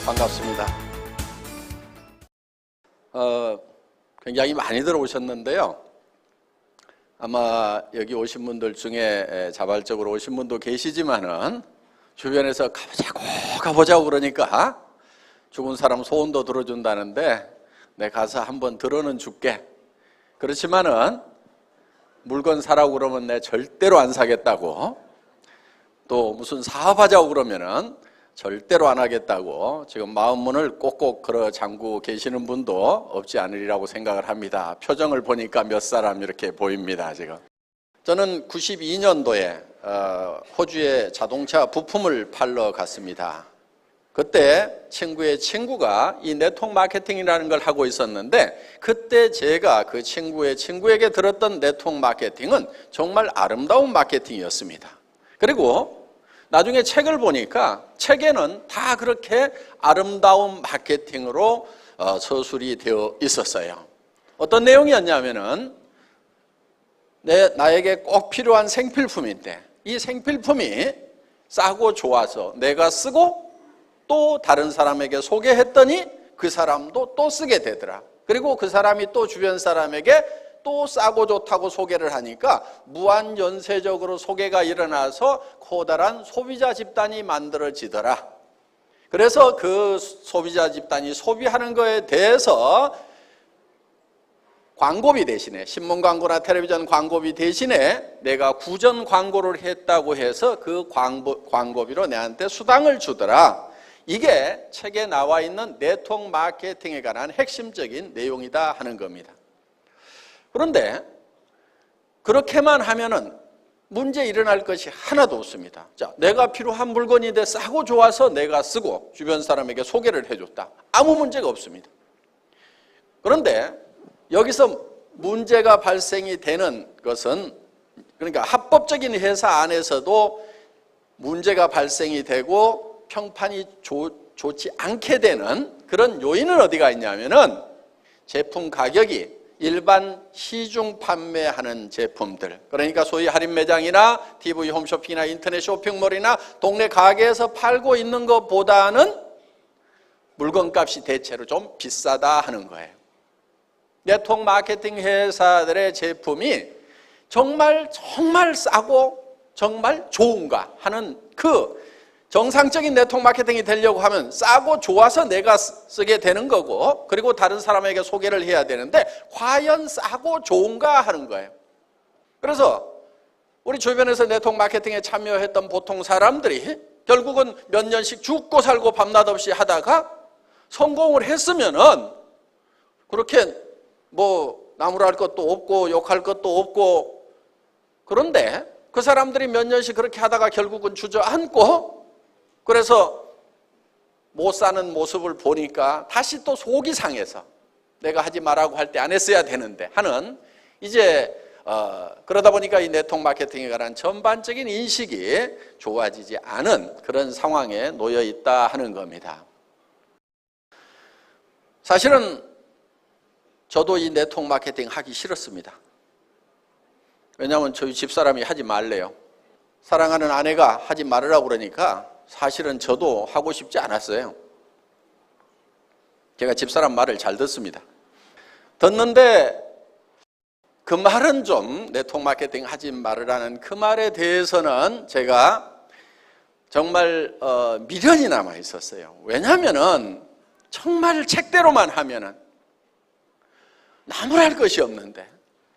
반갑습니다. 굉장히 많이 들어오셨는데요. 아마 여기 오신 분들 중에 자발적으로 오신 분도 계시지만은 주변에서 가보자고 그러니까 죽은 사람 소원도 들어준다는데 내 가서 한번 들어는 줄게. 그렇지만은 물건 사라고 그러면 내 절대로 안 사겠다고, 또 무슨 사업하자고 그러면은 절대로 안 하겠다고 지금 마음문을 꼭꼭 걸어 잠그고 계시는 분도 없지 않으리라고 생각을 합니다. 표정을 보니까 몇 사람 이렇게 보입니다. 지금 저는 92년도에 호주에 자동차 부품을 팔러 갔습니다. 그때 친구의 친구가 이 네트워크 마케팅이라는 걸 하고 있었는데, 그때 제가 그 친구의 친구에게 들었던 네트워크 마케팅은 정말 아름다운 마케팅이었습니다. 그리고 나중에 책을 보니까 책에는 다 그렇게 아름다운 마케팅으로 서술이 되어 있었어요. 어떤 내용이었냐면은 나에게 꼭 필요한 생필품인데 이 생필품이 싸고 좋아서 내가 쓰고 또 다른 사람에게 소개했더니 그 사람도 또 쓰게 되더라. 그리고 그 사람이 또 주변 사람에게 또 싸고 좋다고 소개를 하니까 무한연쇄적으로 소개가 일어나서 커다란 소비자 집단이 만들어지더라. 그래서 그 소비자 집단이 소비하는 거에 대해서 광고비 대신에, 신문 광고나 텔레비전 광고비 대신에 내가 구전 광고를 했다고 해서 그 광고비로 내한테 수당을 주더라. 이게 책에 나와 있는 네트워크 마케팅에 관한 핵심적인 내용이다 하는 겁니다. 그런데 그렇게만 하면은 문제 일어날 것이 하나도 없습니다. 자, 내가 필요한 물건인데 싸고 좋아서 내가 쓰고 주변 사람에게 소개를 해줬다. 아무 문제가 없습니다. 그런데 여기서 문제가 발생이 되는 것은, 그러니까 합법적인 회사 안에서도 문제가 발생이 되고 평판이 좋지 않게 되는 그런 요인은 어디가 있냐면은 제품 가격이 일반 시중 판매하는 제품들, 그러니까 소위 할인 매장이나 TV 홈쇼핑이나 인터넷 쇼핑몰이나 동네 가게에서 팔고 있는 것보다는 물건값이 대체로 좀 비싸다 하는 거예요. 네트워크 마케팅 회사들의 제품이 정말 싸고 정말 좋은가 하는 그 정상적인 네트워크 마케팅이 되려고 하면 싸고 좋아서 내가 쓰게 되는 거고, 그리고 다른 사람에게 소개를 해야 되는데 과연 싸고 좋은가 하는 거예요. 그래서 우리 주변에서 네트워크 마케팅에 참여했던 보통 사람들이 결국은 몇 년씩 죽고 살고 밤낮 없이 하다가 성공을 했으면은 그렇게 뭐 나무랄 것도 없고 욕할 것도 없고, 그런데 그 사람들이 몇 년씩 그렇게 하다가 결국은 주저앉고 그래서 못 사는 모습을 보니까 다시 또 속이 상해서 내가 하지 말라고 할 때 안 했어야 되는데 하는, 이제 그러다 보니까 이 네트워크 마케팅에 관한 전반적인 인식이 좋아지지 않은 그런 상황에 놓여 있다 하는 겁니다. 사실은 저도 이 네트워크 마케팅 하기 싫었습니다. 왜냐하면 저희 집사람이 하지 말래요. 사랑하는 아내가 하지 말으라고 그러니까 사실은 저도 하고 싶지 않았어요. 제가 집사람 말을 잘 듣습니다. 듣는데 그 말은 좀 네트워크 마케팅 하지 말으라는 그 말에 대해서는 제가 정말 미련이 남아 있었어요. 왜냐하면은 정말 책대로만 하면은 나무랄 것이 없는데,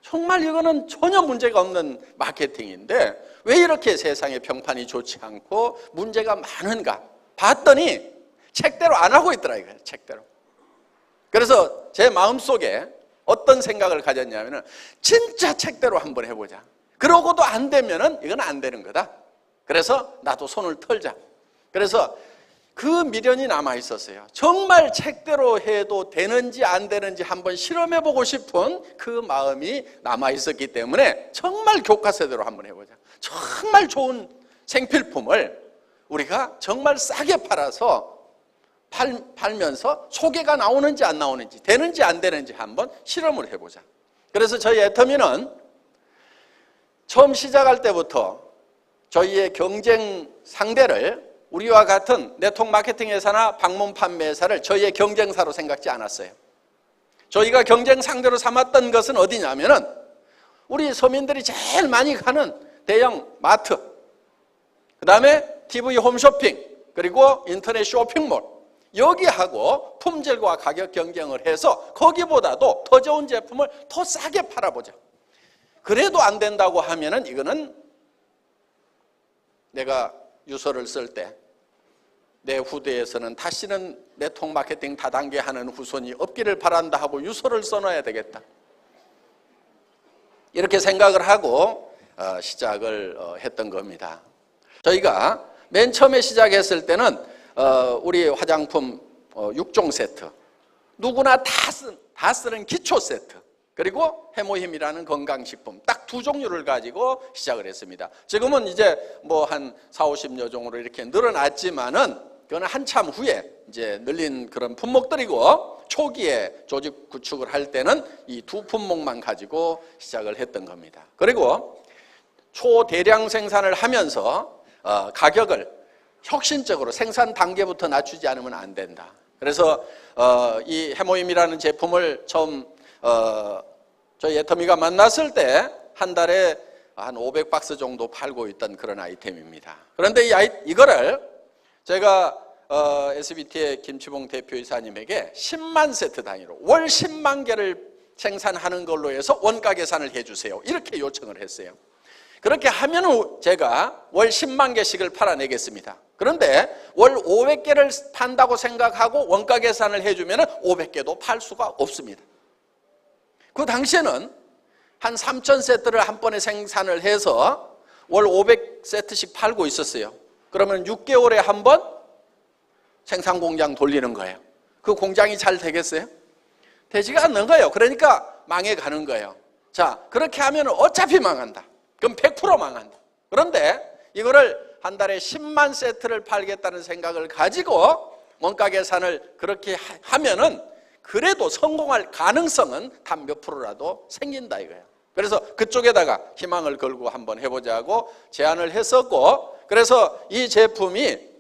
정말 이거는 전혀 문제가 없는 마케팅인데 왜 이렇게 세상의 평판이 좋지 않고 문제가 많은가 봤더니 책대로 안 하고 있더라 이거예요. 책대로. 그래서 제 마음속에 어떤 생각을 가졌냐면은 진짜 책대로 한번 해보자. 그러고도 안 되면은 이건 안 되는 거다. 그래서 나도 손을 털자. 그래서 그 미련이 남아 있었어요. 정말 책대로 해도 되는지 안 되는지 한번 실험해보고 싶은 그 마음이 남아 있었기 때문에 정말 교과서대로 한번 해보자. 정말 좋은 생필품을 우리가 정말 싸게 팔아서 팔면서 소개가 나오는지 안 나오는지, 되는지 안 되는지 한번 실험을 해보자. 그래서 저희 애터미는 처음 시작할 때부터 저희의 경쟁 상대를 우리와 같은 네트워크 마케팅 회사나 방문 판매 회사를 저희의 경쟁사로 생각지 않았어요. 저희가 경쟁 상대로 삼았던 것은 어디냐면은 우리 서민들이 제일 많이 가는 대형 마트, 그 다음에 TV 홈쇼핑, 그리고 인터넷 쇼핑몰, 여기하고 품질과 가격 경쟁을 해서 거기보다도 더 좋은 제품을 더 싸게 팔아보자. 그래도 안 된다고 하면은 이거는 내가 유서를 쓸 때 내 후대에서는 다시는 네트워크 마케팅 다단계 하는 후손이 없기를 바란다 하고 유서를 써놔야 되겠다. 이렇게 생각을 하고 시작을 했던 겁니다. 저희가 맨 처음에 시작했을 때는 우리 화장품 6종 세트, 누구나 다 쓰는 기초 세트, 그리고 해모힘이라는 건강식품 딱 두 종류를 가지고 시작을 했습니다. 지금은 이제 뭐 한 40~50여 종으로 이렇게 늘어났지만은 그거는 한참 후에 이제 늘린 그런 품목들이고, 초기에 조직 구축을 할 때는 이 두 품목만 가지고 시작을 했던 겁니다. 그리고 초대량 생산을 하면서 가격을 혁신적으로 생산 단계부터 낮추지 않으면 안 된다. 그래서 이 해모임이라는 제품을 처음 저희 애터미가 만났을 때 한 달에 한 500박스 정도 팔고 있던 그런 아이템입니다. 그런데 이거를 제가 SBT의 김치봉 대표이사님에게 10만 세트 단위로 월 10만 개를 생산하는 걸로 해서 원가 계산을 해주세요, 이렇게 요청을 했어요. 그렇게 하면 제가 월 10만 개씩을 팔아내겠습니다. 그런데 월 500개를 판다고 생각하고 원가 계산을 해주면 500개도 팔 수가 없습니다. 그 당시에는 한 3,000세트를 한 번에 생산을 해서 월 500세트씩 팔고 있었어요. 그러면 6개월에 한 번 생산 공장 돌리는 거예요. 그 공장이 잘 되겠어요? 되지가 않는 거예요. 그러니까 망해가는 거예요. 자, 그렇게 하면 어차피 망한다. 그럼 100% 망한다. 그런데 이거를 한 달에 10만 세트를 팔겠다는 생각을 가지고 원가 계산을 그렇게 하면은 그래도 성공할 가능성은 단 몇 프로라도 생긴다 이거예요. 그래서 그쪽에다가 희망을 걸고 한번 해보자고 제안을 했었고, 그래서 이 제품이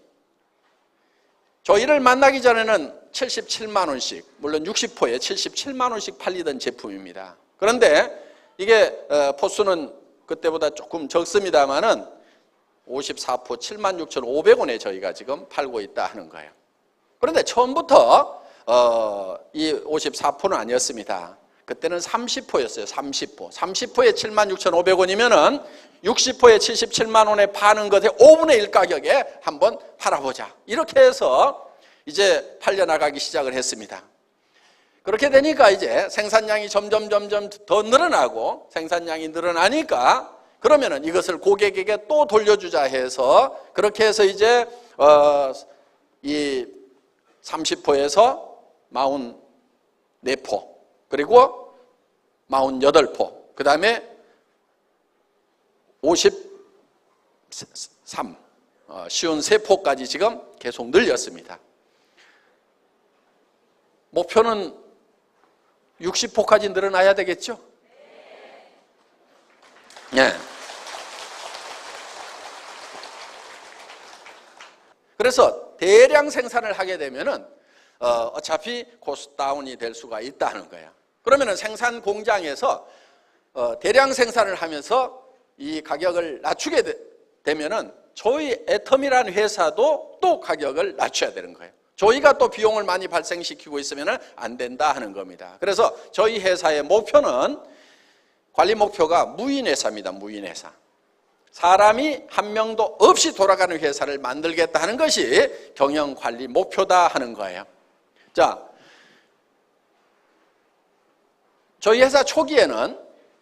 저희를 만나기 전에는 77만 원씩, 물론 60포에 77만 원씩 팔리던 제품입니다. 그런데 이게 포수는 그때보다 조금 적습니다만은 54포 76,500원에 저희가 지금 팔고 있다 하는 거예요. 그런데 처음부터 이 54포는 아니었습니다. 그때는 30포였어요. 30포에 76,500원이면은 60포에 77만 원에 파는 것의 5분의 1 가격에 한번 팔아보자. 이렇게 해서 이제 팔려나가기 시작을 했습니다. 그렇게 되니까 이제 생산량이 점점 더 늘어나고, 생산량이 늘어나니까 그러면은 이것을 고객에게 또 돌려주자 해서, 그렇게 해서 이제 이 30포에서 44포, 그리고 48포, 그 다음에 53, 53포까지 지금 계속 늘렸습니다. 목표는 60포까지 늘어나야 되겠죠? 네. 그래서 대량 생산을 하게 되면은 어차피 코스트 다운이 될 수가 있다는 거예요. 그러면은 생산 공장에서 대량 생산을 하면서 이 가격을 낮추게 되면은 저희 애텀이라는 회사도 또 가격을 낮춰야 되는 거예요. 저희가 또 비용을 많이 발생시키고 있으면 안 된다 하는 겁니다. 그래서 저희 회사의 목표는, 관리 목표가 무인회사입니다. 무인회사. 사람이 한 명도 없이 돌아가는 회사를 만들겠다 하는 것이 경영관리 목표다 하는 거예요. 자, 저희 회사 초기에는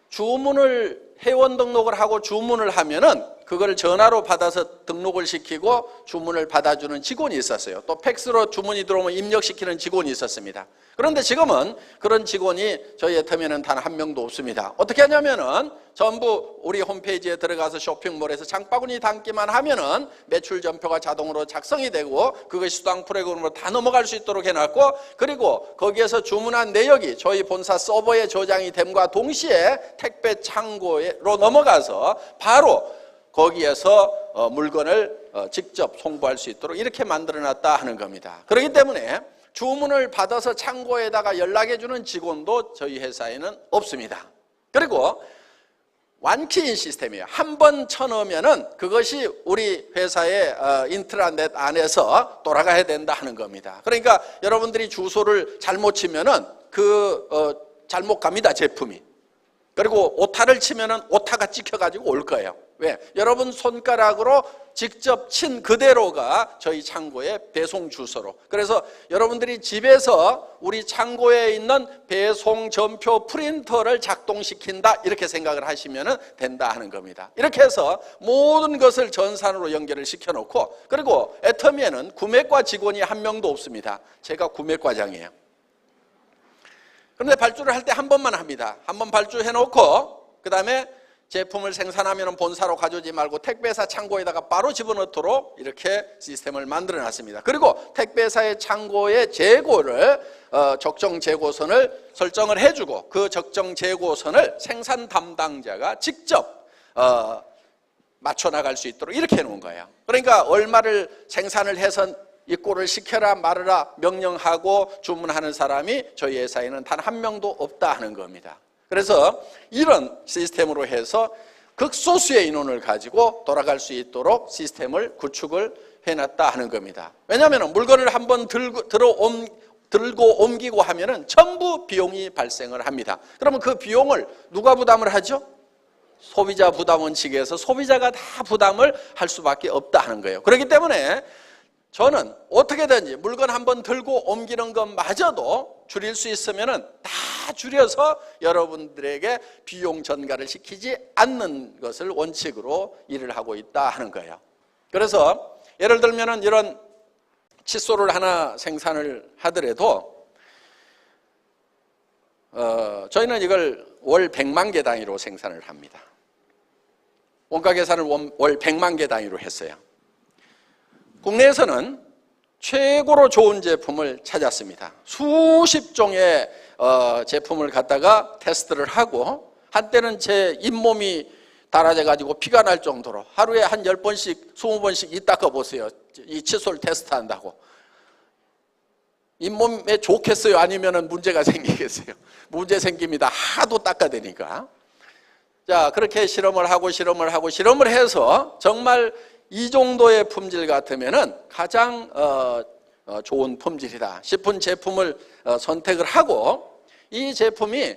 주문을, 회원 등록을 하고 주문을 하면은 그걸 전화로 받아서 등록을 시키고 주문을 받아주는 직원이 있었어요. 또 팩스로 주문이 들어오면 입력시키는 직원이 있었습니다. 그런데 지금은 그런 직원이 저희 애터미에는 단 한 명도 없습니다. 어떻게 하냐면은 전부 우리 홈페이지에 들어가서 쇼핑몰에서 장바구니 담기만 하면은 매출 전표가 자동으로 작성이 되고 그것이 수당 프로그램으로 다 넘어갈 수 있도록 해놨고, 그리고 거기에서 주문한 내역이 저희 본사 서버에 저장이 됨과 동시에 택배 창고로 넘어가서 바로 거기에서 물건을 직접 송부할 수 있도록 이렇게 만들어놨다 하는 겁니다. 그렇기 때문에 주문을 받아서 창고에다가 연락해주는 직원도 저희 회사에는 없습니다. 그리고 완키인 시스템이에요. 한 번 쳐넣으면은 그것이 우리 회사의 인트라넷 안에서 돌아가야 된다 하는 겁니다. 그러니까 여러분들이 주소를 잘못 치면은 잘못 갑니다, 제품이. 그리고 오타를 치면은 오타가 찍혀가지고 올 거예요. 왜? 여러분 손가락으로 직접 친 그대로가 저희 창고의 배송 주소로. 그래서 여러분들이 집에서 우리 창고에 있는 배송 전표 프린터를 작동시킨다 이렇게 생각을 하시면 된다 하는 겁니다. 이렇게 해서 모든 것을 전산으로 연결을 시켜놓고, 그리고 애터미에는 구매과 직원이 한 명도 없습니다. 제가 구매과장이에요. 그런데 발주를 할 때 한 번만 합니다. 한 번 발주해놓고 그 다음에 제품을 생산하면 본사로 가져오지 말고 택배사 창고에다가 바로 집어넣도록 이렇게 시스템을 만들어놨습니다. 그리고 택배사의 창고의 재고를 적정 재고선을 설정을 해주고 그 적정 재고선을 생산 담당자가 직접 맞춰나갈 수 있도록 이렇게 해놓은 거예요. 그러니까 얼마를 생산을 해서 입고를 시켜라 말아라 명령하고 주문하는 사람이 저희 회사에는 단 한 명도 없다 하는 겁니다. 그래서 이런 시스템으로 해서 극소수의 인원을 가지고 돌아갈 수 있도록 시스템을 구축을 해놨다 하는 겁니다. 왜냐하면 물건을 한번 들고 옮기고 하면은 전부 비용이 발생을 합니다. 그러면 그 비용을 누가 부담을 하죠? 소비자 부담 원칙에서 소비자가 다 부담을 할 수밖에 없다 하는 거예요. 그렇기 때문에 저는 어떻게든지 물건 한번 들고 옮기는 것마저도 줄일 수 있으면 다 줄여서 여러분들에게 비용 전가를 시키지 않는 것을 원칙으로 일을 하고 있다 하는 거예요. 그래서 예를 들면 이런 칫솔을 하나 생산을 하더라도 저희는 이걸 월 100만 개 단위로 생산을 합니다. 원가 계산을 월 100만 개 단위로 했어요. 국내에서는 최고로 좋은 제품을 찾았습니다. 수십 종의 제품을 갖다가 테스트를 하고 한때는 제 잇몸이 달아져 가지고 피가 날 정도로 하루에 한 10번씩 20번씩 이 닦아보세요. 이 칫솔 테스트한다고. 잇몸에 좋겠어요? 아니면 문제가 생기겠어요? 문제 생깁니다. 하도 닦아대니까. 자, 그렇게 실험을 하고 해서 정말 이 정도의 품질 같으면은 가장 좋은 품질이다 싶은 제품을 선택을 하고, 이 제품이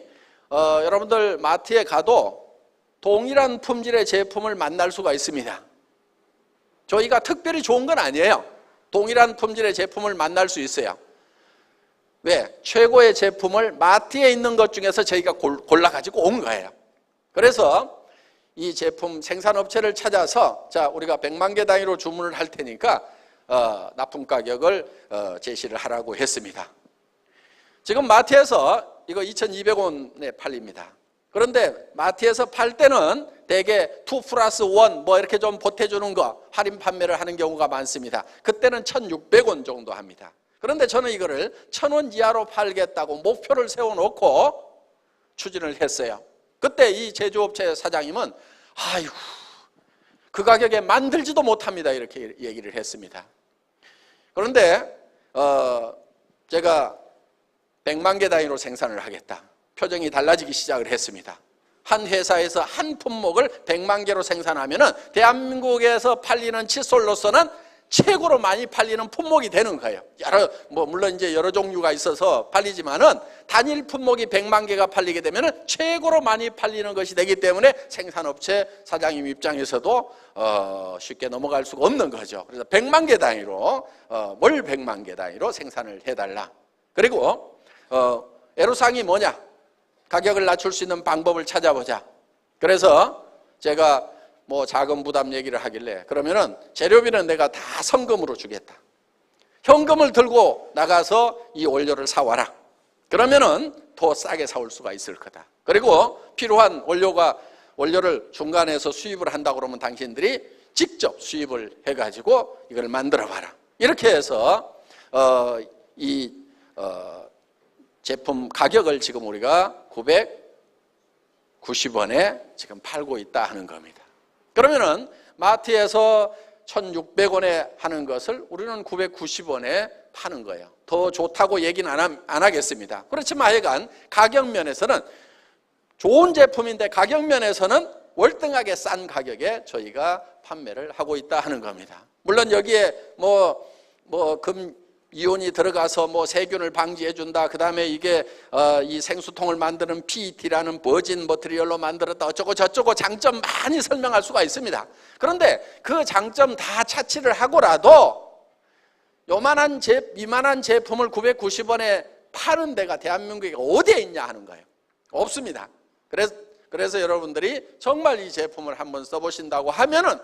여러분들 마트에 가도 동일한 품질의 제품을 만날 수가 있습니다. 저희가 특별히 좋은 건 아니에요. 동일한 품질의 제품을 만날 수 있어요. 왜? 최고의 제품을 마트에 있는 것 중에서 저희가 골라가지고 온 거예요. 그래서 이 제품 생산업체를 찾아서 자, 우리가 100만 개 단위로 주문을 할 테니까 납품 가격을 제시를 하라고 했습니다. 지금 마트에서 이거 2,200원에 팔립니다. 그런데 마트에서 팔 때는 대개 2+1 뭐 이렇게 좀 보태주는 거 할인 판매를 하는 경우가 많습니다. 그때는 1,600원 정도 합니다. 그런데 저는 이거를 1,000원 이하로 팔겠다고 목표를 세워놓고 추진을 했어요. 그때 이 제조업체 사장님은 아이고 그 가격에 만들지도 못합니다 이렇게 얘기를 했습니다. 그런데 제가 100만 개 단위로 생산을 하겠다. 표정이 달라지기 시작을 했습니다. 한 회사에서 한 품목을 100만 개로 생산하면은 대한민국에서 팔리는 칫솔로서는 최고로 많이 팔리는 품목이 되는 거예요. 물론 이제 여러 종류가 있어서 팔리지만은 단일 품목이 100만 개가 팔리게 되면은 최고로 많이 팔리는 것이 되기 때문에 생산업체 사장님 입장에서도 쉽게 넘어갈 수가 없는 거죠. 그래서 100만 개 단위로 월 100만 개 단위로 생산을 해달라. 그리고 애로사항이 뭐냐? 가격을 낮출 수 있는 방법을 찾아보자. 그래서 제가 뭐 자금 부담 얘기를 하길래 그러면은 재료비는 내가 다 성금으로 주겠다. 현금을 들고 나가서 이 원료를 사와라. 그러면은 더 싸게 사올 수가 있을 거다. 그리고 필요한 원료를 중간에서 수입을 한다고 그러면 당신들이 직접 수입을 해가지고 이걸 만들어 봐라. 이렇게 해서 이 제품 가격을 지금 우리가 990원에 지금 팔고 있다 하는 겁니다. 그러면은 마트에서 1,600원에 하는 것을 우리는 990원에 파는 거예요. 더 좋다고 얘기는 안 하겠습니다. 그렇지만 하여간 가격 면에서는 좋은 제품인데 가격 면에서는 월등하게 싼 가격에 저희가 판매를 하고 있다 하는 겁니다. 물론 여기에 금이온이 들어가서 세균을 방지해 준다. 그다음에 이게 이 생수통을 만드는 PET라는 버진 머티리얼로 만들었다. 어쩌고 저쩌고 장점 많이 설명할 수가 있습니다. 그런데 그 장점 다 차치를 하고라도 이만한 제품을 990원에 파는 데가 대한민국에 어디에 있냐 하는 거예요. 없습니다. 그래서 여러분들이 정말 이 제품을 한번 써보신다고 하면은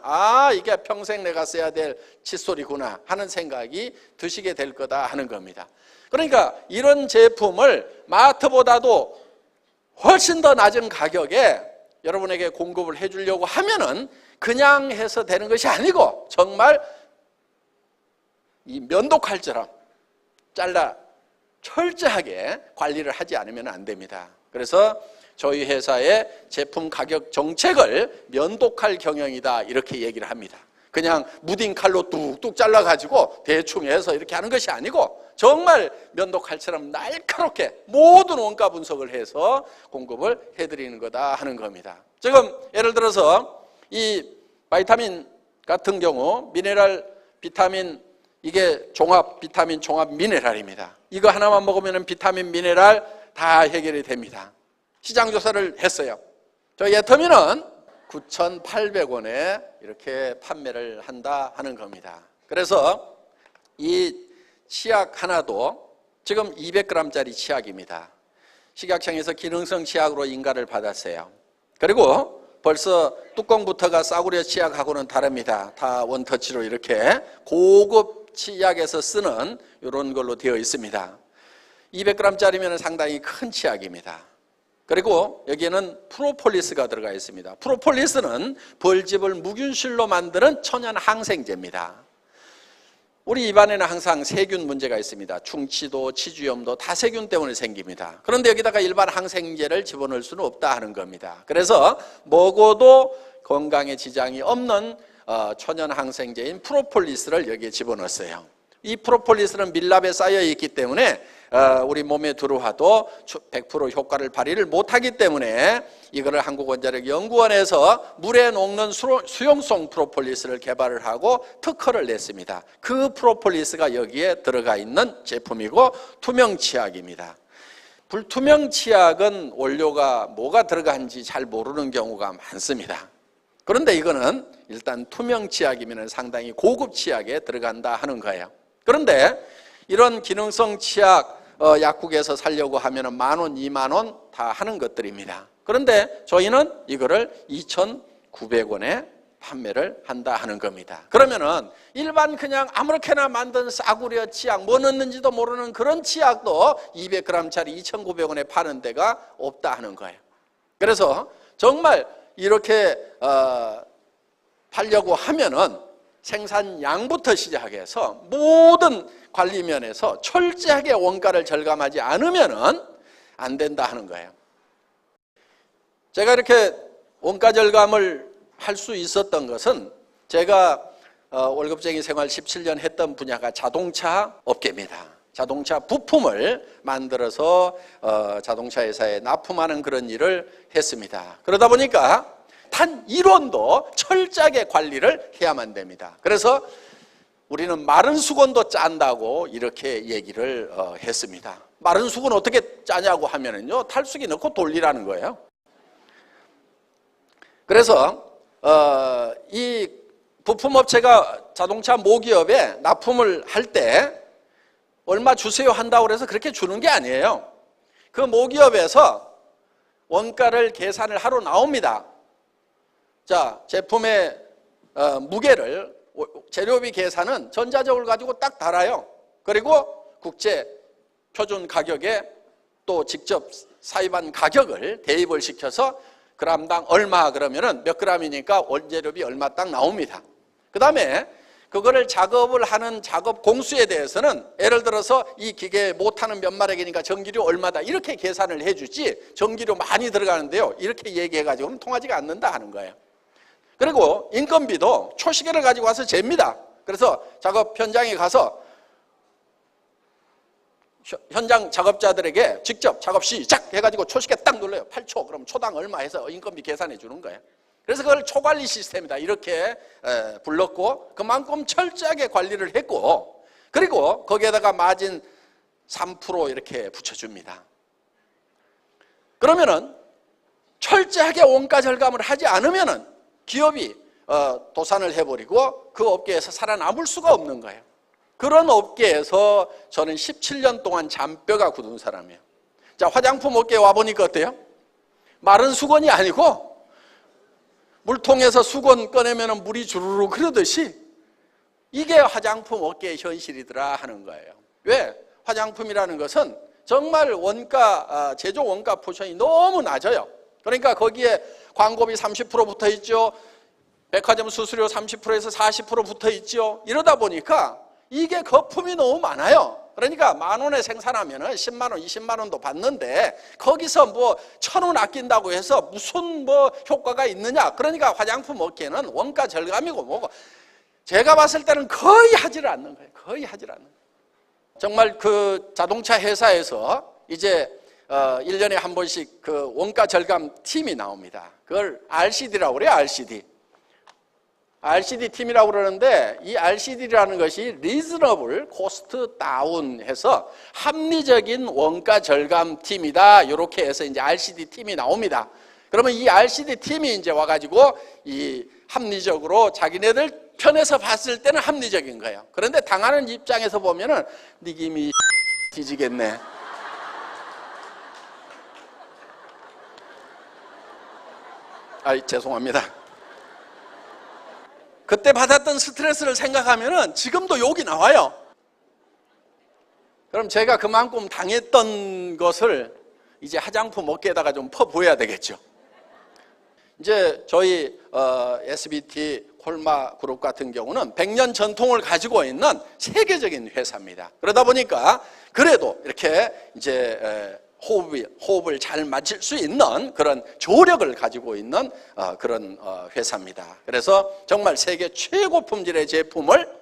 이게 평생 내가 써야 될 칫솔이구나 하는 생각이 드시게 될 거다 하는 겁니다. 그러니까 이런 제품을 마트보다도 훨씬 더 낮은 가격에 여러분에게 공급을 해주려고 하면은 그냥 해서 되는 것이 아니고 정말 이 면도칼처럼 잘라 철저하게 관리를 하지 않으면 안 됩니다. 그래서 저희 회사의 제품 가격 정책을 면도칼 경영이다 이렇게 얘기를 합니다. 그냥 무딘 칼로 뚝뚝 잘라가지고 대충 해서 이렇게 하는 것이 아니고 정말 면도칼처럼 날카롭게 모든 원가 분석을 해서 공급을 해드리는 거다 하는 겁니다. 지금 예를 들어서 이 바이타민 같은 경우 미네랄 비타민 이게 종합 비타민 종합 미네랄입니다. 이거 하나만 먹으면 비타민 미네랄 다 해결이 됩니다. 시장 조사를 했어요. 저 예터미는 9,800원에 이렇게 판매를 한다 하는 겁니다. 그래서 이 치약 하나도 지금 200g짜리 치약입니다. 식약청에서 기능성 치약으로 인가를 받았어요. 그리고 벌써 뚜껑부터가 싸구려 치약하고는 다릅니다. 다 원터치로 이렇게 고급 치약에서 쓰는 이런 걸로 되어 있습니다. 200g짜리면 상당히 큰 치약입니다. 그리고 여기에는 프로폴리스가 들어가 있습니다. 프로폴리스는 벌집을 무균실로 만드는 천연 항생제입니다. 우리 입안에는 항상 세균 문제가 있습니다. 충치도 치주염도 다 세균 때문에 생깁니다. 그런데 여기다가 일반 항생제를 집어넣을 수는 없다 하는 겁니다. 그래서 먹어도 건강에 지장이 없는 천연 항생제인 프로폴리스를 여기에 집어넣었어요. 이 프로폴리스는 밀랍에 쌓여 있기 때문에 우리 몸에 들어와도 100% 효과를 발휘를 못하기 때문에 이거를 한국원자력연구원에서 물에 녹는 수용성 프로폴리스를 개발을 하고 특허를 냈습니다. 그 프로폴리스가 여기에 들어가 있는 제품이고 투명 치약입니다. 불투명 치약은 원료가 뭐가 들어간지 잘 모르는 경우가 많습니다. 그런데 이거는 일단 투명 치약이면 상당히 고급 치약에 들어간다 하는 거예요. 그런데 이런 기능성 치약 약국에서 사려고 하면 10,000원, 20,000원 다 하는 것들입니다. 그런데 저희는 이거를 2,900원에 판매를 한다 하는 겁니다. 그러면은 일반 그냥 아무렇게나 만든 싸구려 치약 뭐 넣는지도 모르는 그런 치약도 200g짜리 2,900원에 파는 데가 없다 하는 거예요. 그래서 정말 이렇게 팔려고 하면은 생산량부터 시작해서 모든 관리 면에서 철저하게 원가를 절감하지 않으면은 안 된다 하는 거예요. 제가 이렇게 원가 절감을 할 수 있었던 것은 제가 월급쟁이 생활 17년 했던 분야가 자동차 업계입니다. 자동차 부품을 만들어서 자동차 회사에 납품하는 그런 일을 했습니다. 그러다 보니까 단 1원도 철저하게 관리를 해야만 됩니다. 그래서 우리는 마른 수건도 짠다고 이렇게 얘기를 했습니다. 마른 수건 어떻게 짜냐고 하면은요, 탈수기 넣고 돌리라는 거예요. 그래서 이 부품업체가 자동차 모기업에 납품을 할 때 얼마 주세요 한다고 해서 그렇게 주는 게 아니에요. 그 모기업에서 원가를 계산을 하러 나옵니다. 자, 제품의 무게를 재료비 계산은 전자적으로 가지고 딱 달아요. 그리고 국제 표준 가격에 또 직접 사입한 가격을 대입을 시켜서 그람당 얼마 그러면은 몇 그램이니까 원재료비 얼마 딱 나옵니다. 그 다음에 그거를 작업을 하는 작업 공수에 대해서는 예를 들어서 이 기계 못하는 몇 마력이니까 전기료 얼마다 이렇게 계산을 해주지 전기료 많이 들어가는데요 이렇게 얘기해가지고는 통하지가 않는다 하는 거예요. 그리고 인건비도 초시계를 가지고 와서 잽니다. 그래서 작업 현장에 가서 현장 작업자들에게 직접 작업 시작 해가지고 초시계 딱 눌러요. 8초. 그럼 초당 얼마 해서 인건비 계산해 주는 거예요. 그래서 그걸 초관리 시스템이다 이렇게 불렀고, 그만큼 철저하게 관리를 했고, 그리고 거기에다가 마진 3% 이렇게 붙여줍니다. 그러면은 철저하게 원가 절감을 하지 않으면은 기업이 도산을 해버리고 그 업계에서 살아남을 수가 없는 거예요. 그런 업계에서 저는 17년 동안 잔뼈가 굳은 사람이에요. 자, 화장품 업계에 와보니까 어때요? 마른 수건이 아니고 물통에서 수건 꺼내면 물이 주르르 흐르듯이 이게 화장품 업계의 현실이더라 하는 거예요. 왜? 화장품이라는 것은 정말 원가, 제조 원가 포션이 너무 낮아요. 그러니까 거기에 광고비 30% 붙어 있죠. 백화점 수수료 30%에서 40% 붙어 있죠. 이러다 보니까 이게 거품이 너무 많아요. 그러니까 10,000원에 생산하면 10만 원, 20만 원도 받는데 거기서 뭐 1,000원 아낀다고 해서 무슨 뭐 효과가 있느냐. 그러니까 화장품 업계는 원가 절감이고 뭐고 제가 봤을 때는 거의 하지를 않는 거예요. 거의 하지를 않는 거예요. 정말 그 자동차 회사에서 이제 1년에 한 번씩 그 원가 절감 팀이 나옵니다. 그걸 RCD라고 그래요. RCD 팀이라고 그러는데 이 RCD라는 것이 Reasonable Cost Down 해서 합리적인 원가 절감 팀이다. 이렇게 해서 이제 RCD 팀이 나옵니다. 그러면 이 RCD 팀이 이제 와가지고 이 합리적으로 자기네들 편에서 봤을 때는 합리적인 거예요. 그런데 당하는 입장에서 보면은 니김이 뒤지겠네. 죄송합니다. 그때 받았던 스트레스를 생각하면은 지금도 욕이 나와요. 그럼 제가 그만큼 당했던 것을 이제 화장품 업계에다가 좀 퍼부어야 되겠죠. 이제 저희 SBT 콜마 그룹 같은 경우는 100년 전통을 가지고 있는 세계적인 회사입니다. 그러다 보니까 그래도 이렇게 이제 호흡을 잘 맞출 수 있는 그런 조력을 가지고 있는 그런 회사입니다. 그래서 정말 세계 최고 품질의 제품을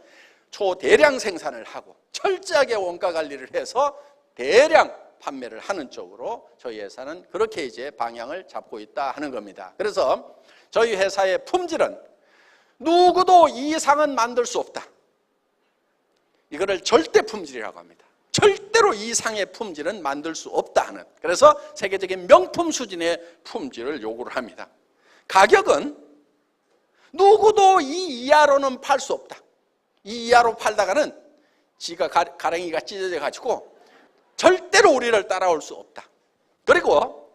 초대량 생산을 하고 철저하게 원가 관리를 해서 대량 판매를 하는 쪽으로 저희 회사는 그렇게 이제 방향을 잡고 있다 하는 겁니다. 그래서 저희 회사의 품질은 누구도 이 이상은 만들 수 없다. 이거를 절대 품질이라고 합니다. 절대로 이 이상의 품질은 만들 수 없다 하는, 그래서 세계적인 명품 수준의 품질을 요구를 합니다. 가격은 누구도 이 이하로는 팔 수 없다. 이 이하로 팔다가는 지가 가랭이가 찢어져 가지고 절대로 우리를 따라올 수 없다. 그리고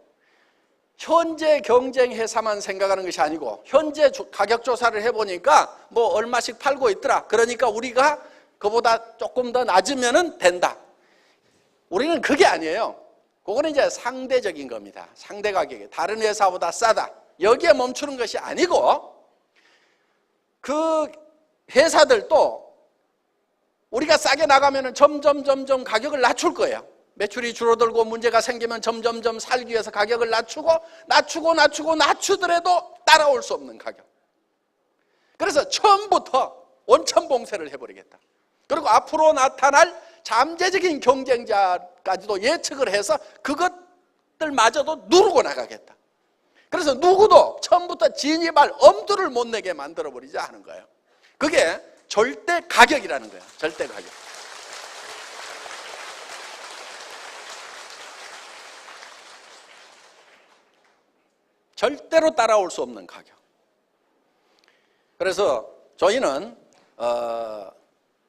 현재 경쟁 회사만 생각하는 것이 아니고 현재 가격 조사를 해보니까 뭐 얼마씩 팔고 있더라. 그러니까 우리가 그보다 조금 더 낮으면 된다. 우리는 그게 아니에요. 그거는 이제 상대적인 겁니다. 상대 가격이 다른 회사보다 싸다. 여기에 멈추는 것이 아니고 그 회사들도 우리가 싸게 나가면 점점 가격을 낮출 거예요. 매출이 줄어들고 문제가 생기면 점점 살기 위해서 가격을 낮추더라도 따라올 수 없는 가격. 그래서 처음부터 원천봉쇄를 해버리겠다. 그리고 앞으로 나타날 잠재적인 경쟁자까지도 예측을 해서 그것들마저도 누르고 나가겠다. 그래서 누구도 처음부터 진입할 엄두를 못 내게 만들어버리자 하는 거예요. 그게 절대 가격이라는 거예요. 절대 가격. 절대로 따라올 수 없는 가격. 그래서 저희는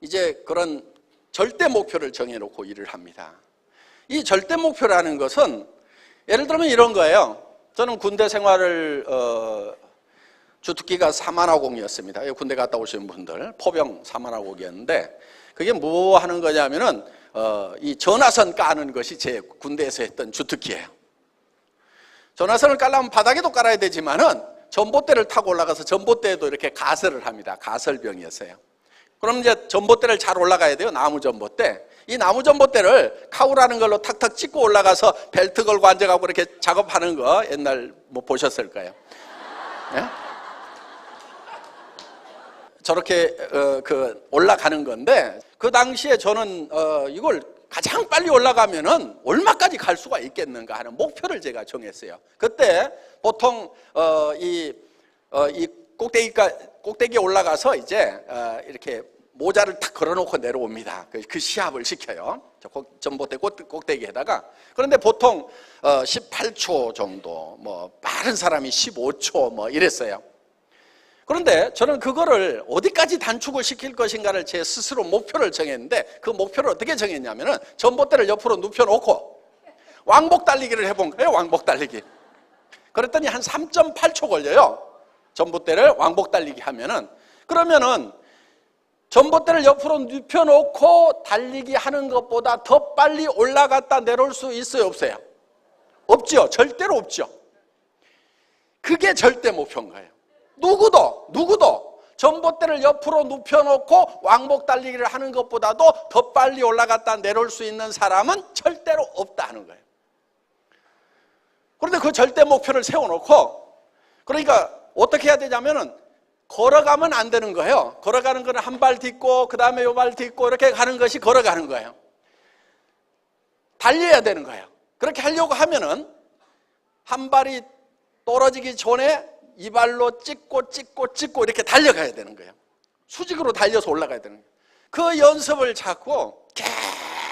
이제 그런 절대 목표를 정해놓고 일을 합니다. 이 절대 목표라는 것은 예를 들면 이런 거예요. 저는 군대 생활을 주특기가 사만화공이었습니다. 군대 갔다 오신 분들 포병 사만화공이었는데 그게 뭐 하는 거냐면은 이 전화선 까는 것이 제 군대에서 했던 주특기예요. 전화선을 깔려면 바닥에도 깔아야 되지만은 전봇대를 타고 올라가서 전봇대에도 이렇게 가설을 합니다. 가설병이었어요. 그럼 이제 전봇대를 잘 올라가야 돼요. 나무 전봇대. 이 나무 전봇대를 카우라는 걸로 탁탁 찍고 올라가서 벨트 걸고 앉아가고 이렇게 작업하는 거 옛날 뭐 보셨을까요? 네? 저렇게 올라가는 건데, 그 당시에 저는 이걸 가장 빨리 올라가면은 얼마까지 갈 수가 있겠는가 하는 목표를 제가 정했어요. 그때 보통 이 꼭대기에 올라가서 이제 이렇게 모자를 탁 걸어놓고 내려옵니다. 그 시합을 시켜요. 전봇대 꼭대기에다가. 그런데 보통 18초 정도, 뭐 빠른 사람이 15초 뭐 이랬어요. 그런데 저는 그거를 어디까지 단축을 시킬 것인가를 제 스스로 목표를 정했는데, 그 목표를 어떻게 정했냐면은 전봇대를 옆으로 눕혀놓고 왕복 달리기를 해본 거예요. 왕복 달리기. 그랬더니 한 3.8초 걸려요. 전봇대를 왕복 달리기 하면은. 그러면은 전봇대를 옆으로 눕혀놓고 달리기 하는 것보다 더 빨리 올라갔다 내려올 수 있어요, 없어요? 없죠. 절대로 없죠. 그게 절대 목표인 거예요. 누구도 전봇대를 옆으로 눕혀놓고 왕복 달리기를 하는 것보다도 더 빨리 올라갔다 내려올 수 있는 사람은 절대로 없다 하는 거예요. 그런데 그 절대 목표를 세워놓고, 그러니까 어떻게 해야 되냐면은 걸어가면 안 되는 거예요. 걸어가는 거는 한 발 딛고 그 다음에 요 발 딛고 이렇게 가는 것이 걸어가는 거예요. 달려야 되는 거예요. 그렇게 하려고 하면은 한 발이 떨어지기 전에 이 발로 찍고 이렇게 달려가야 되는 거예요. 수직으로 달려서 올라가야 되는 거예요. 그 연습을 자꾸